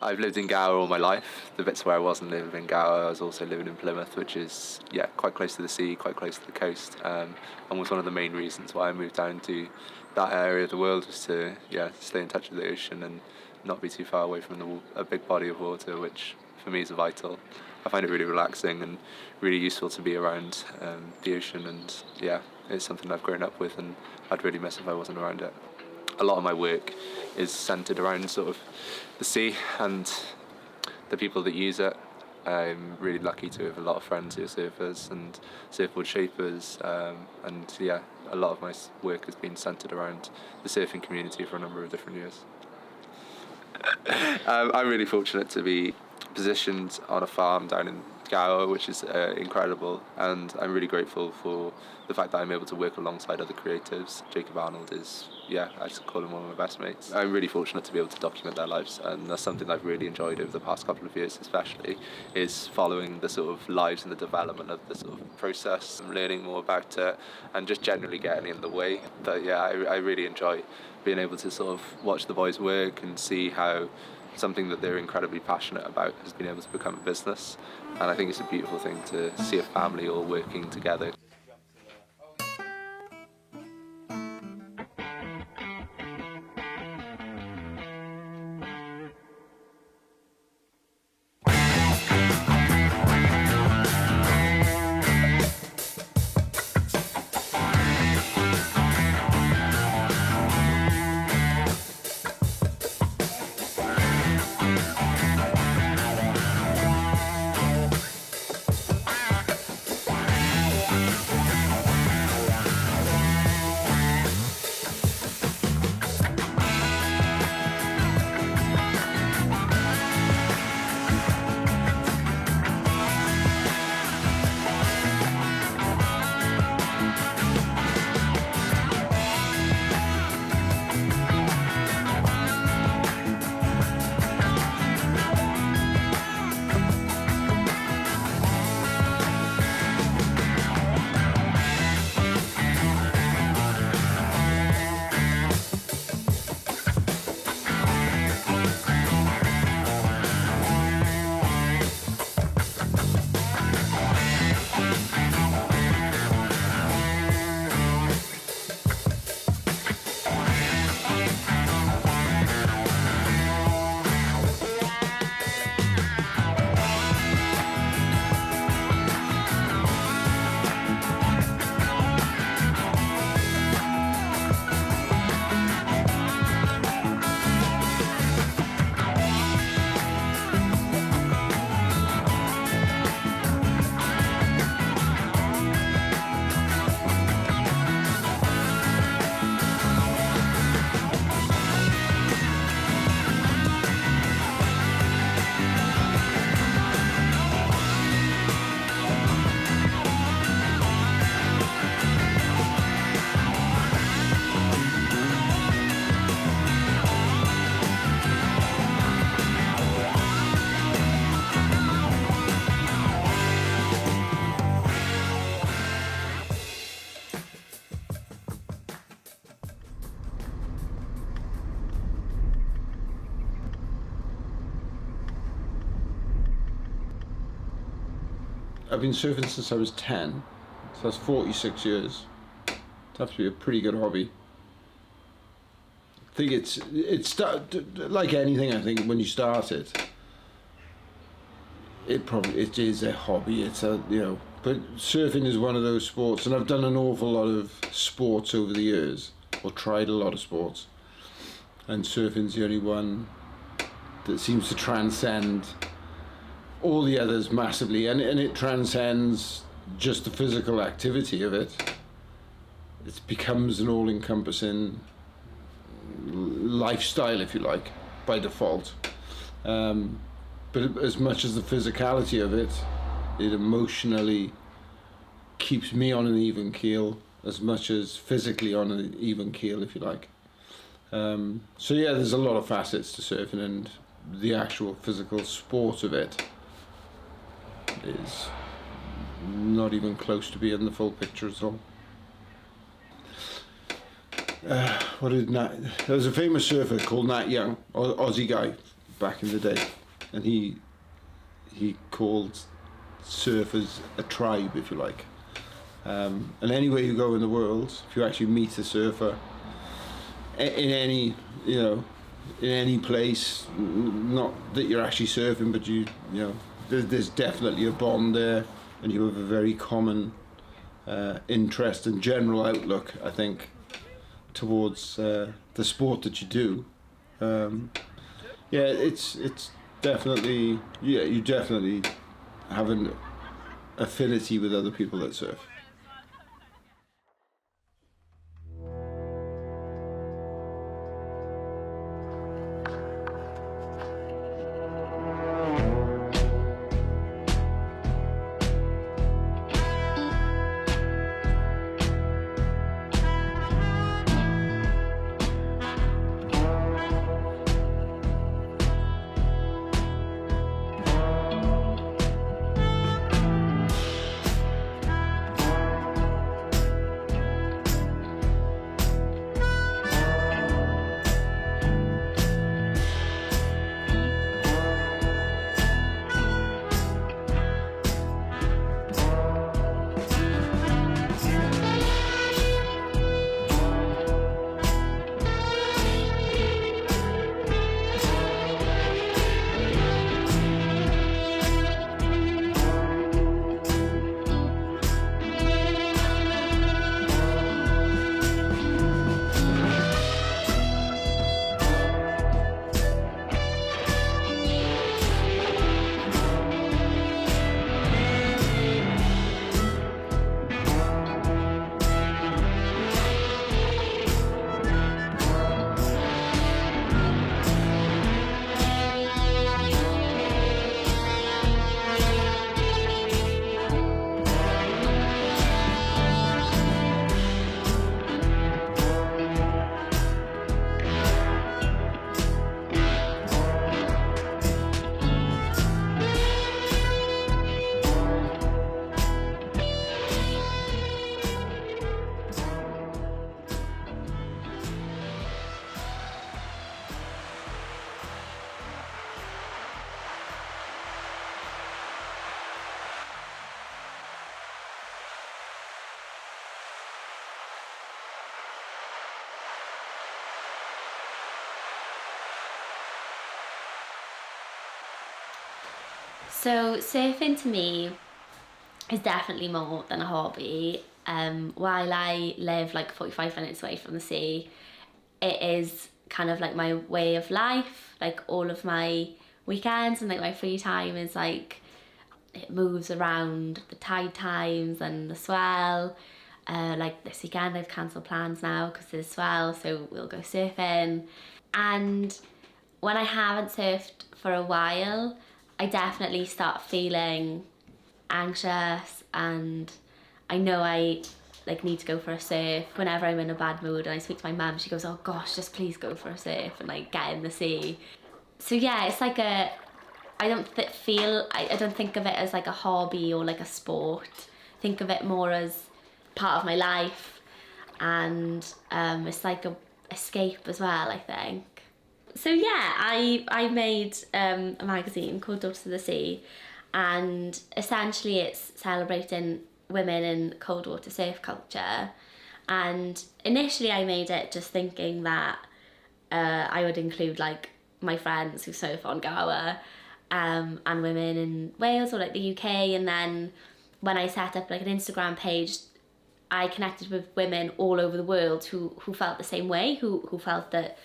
I've lived in Gower all my life. The bits where I wasn't living in Gower, I was also living in Plymouth, which is quite close to the sea, quite close to the coast, and was one of the main reasons why I moved down to that area of the world, was to stay in touch with the ocean and not be too far away from a big body of water, which for me is vital. I find it really relaxing and really useful to be around the ocean, and it's something I've grown up with, and I'd really miss if I wasn't around it. A lot of my work is centred around sort of the sea and the people that use it. I'm really lucky to have a lot of friends who are surfers and surfboard shapers, and a lot of my work has been centred around the surfing community for a number of different years. I'm really fortunate to be positioned on a farm down in Gower, which is incredible, and I'm really grateful for the fact that I'm able to work alongside other creatives. Jacob Arnold is, I just call him one of my best mates. I'm really fortunate to be able to document their lives, and that's something I've really enjoyed over the past couple of years especially, is following the sort of lives and the development of the sort of process and learning more about it, and just generally getting in the way. But I really enjoy being able to sort of watch the boys work and see how something that they're incredibly passionate about has been able to become a business. And I think it's a beautiful thing to see a family all working together. I've been surfing since I was 10, so that's 46 years. It's have to be a pretty good hobby. I think it's like anything. I think when you start it, it is a hobby. It's but surfing is one of those sports, and I've done an awful lot of sports over the years, or tried a lot of sports, and surfing's the only one that seems to transcend all the others massively, and it transcends just the physical activity of it. It becomes an all-encompassing lifestyle, if you like, by default. But as much as the physicality of it, it emotionally keeps me on an even keel, as much as physically on an even keel, if you like. So yeah, there's a lot of facets to surfing, and the actual physical sport of it is not even close to being the full picture at all. There was a famous surfer called Nat Young, Aussie guy, back in the day, and he called surfers a tribe, if you like. And anywhere you go in the world, if you actually meet a surfer in any, in any place, not that you're actually surfing, but there's definitely a bond there, and you have a very common interest and general outlook, I think, towards the sport that you do. It's definitely, you definitely have an affinity with other people that surf. So surfing to me is definitely more than a hobby. While I live like 45 minutes away from the sea, it is kind of like my way of life. Like all of my weekends and like my free time is like, it moves around the tide times and the swell. Like this weekend I've cancelled plans now because there's swell, so we'll go surfing. And when I haven't surfed for a while, I definitely start feeling anxious, and I know I like need to go for a surf. Whenever I'm in a bad mood and I speak to my mum, she goes, oh gosh, just please go for a surf and like get in the sea. So yeah, it's like I don't think of it as like a hobby or like a sport. Think of it more as part of my life, and it's like a escape as well, I think. So yeah, I made a magazine called Daughters of the Sea, and essentially it's celebrating women in cold water surf culture. And initially I made it just thinking that I would include like my friends who surf on Gower, and women in Wales or like the UK. And then when I set up like an Instagram page, I connected with women all over the world who felt the same way, who felt that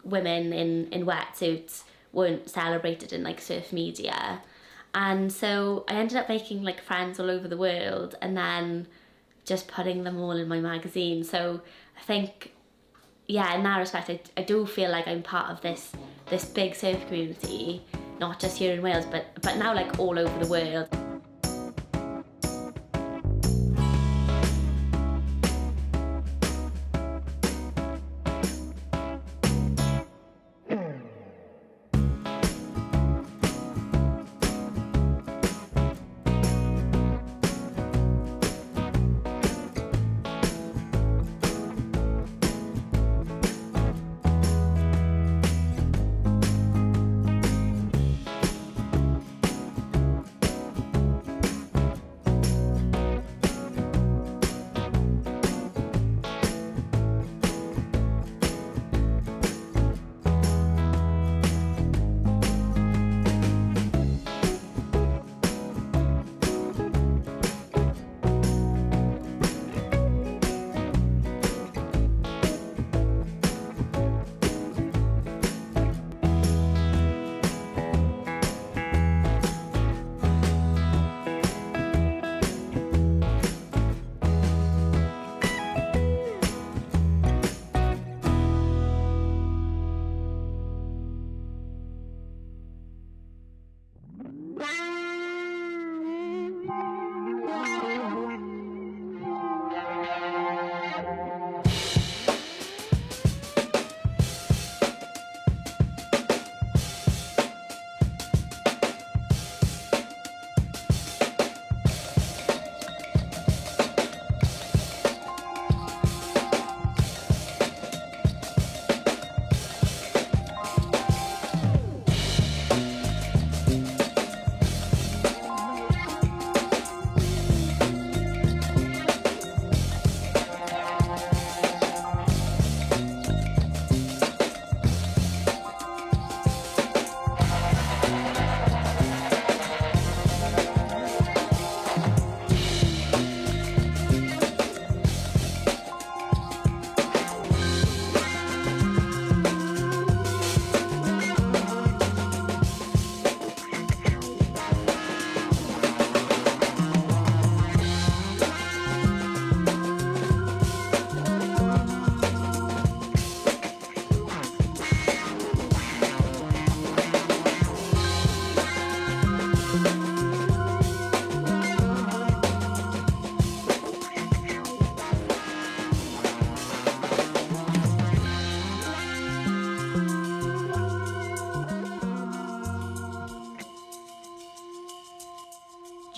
women in wetsuits weren't celebrated in like surf media. And so I ended up making like friends all over the world and then just putting them all in my magazine. So I think, yeah, in that respect, I do feel like I'm part of this big surf community, not just here in Wales, but now like all over the world.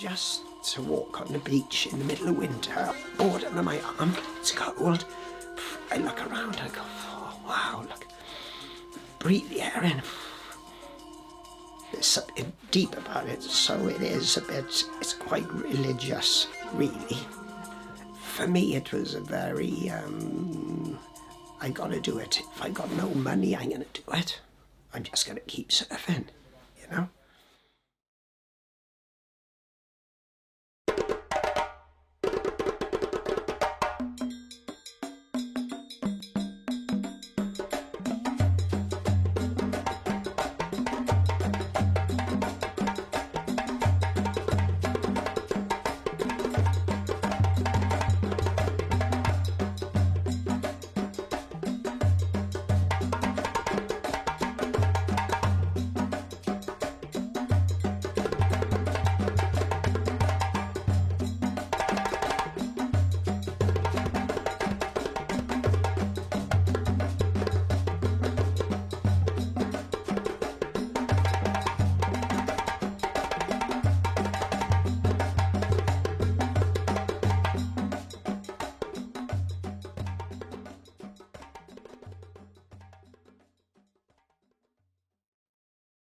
just to walk on the beach in the middle of winter, board under my arm, it's cold. I look around and I go, oh wow, look, breathe the air in. There's something deep about it, so it is a bit, it's quite religious, really. For me, it was a very, I gotta do it. If I got no money, I'm gonna do it. I'm just gonna keep surfing, you know?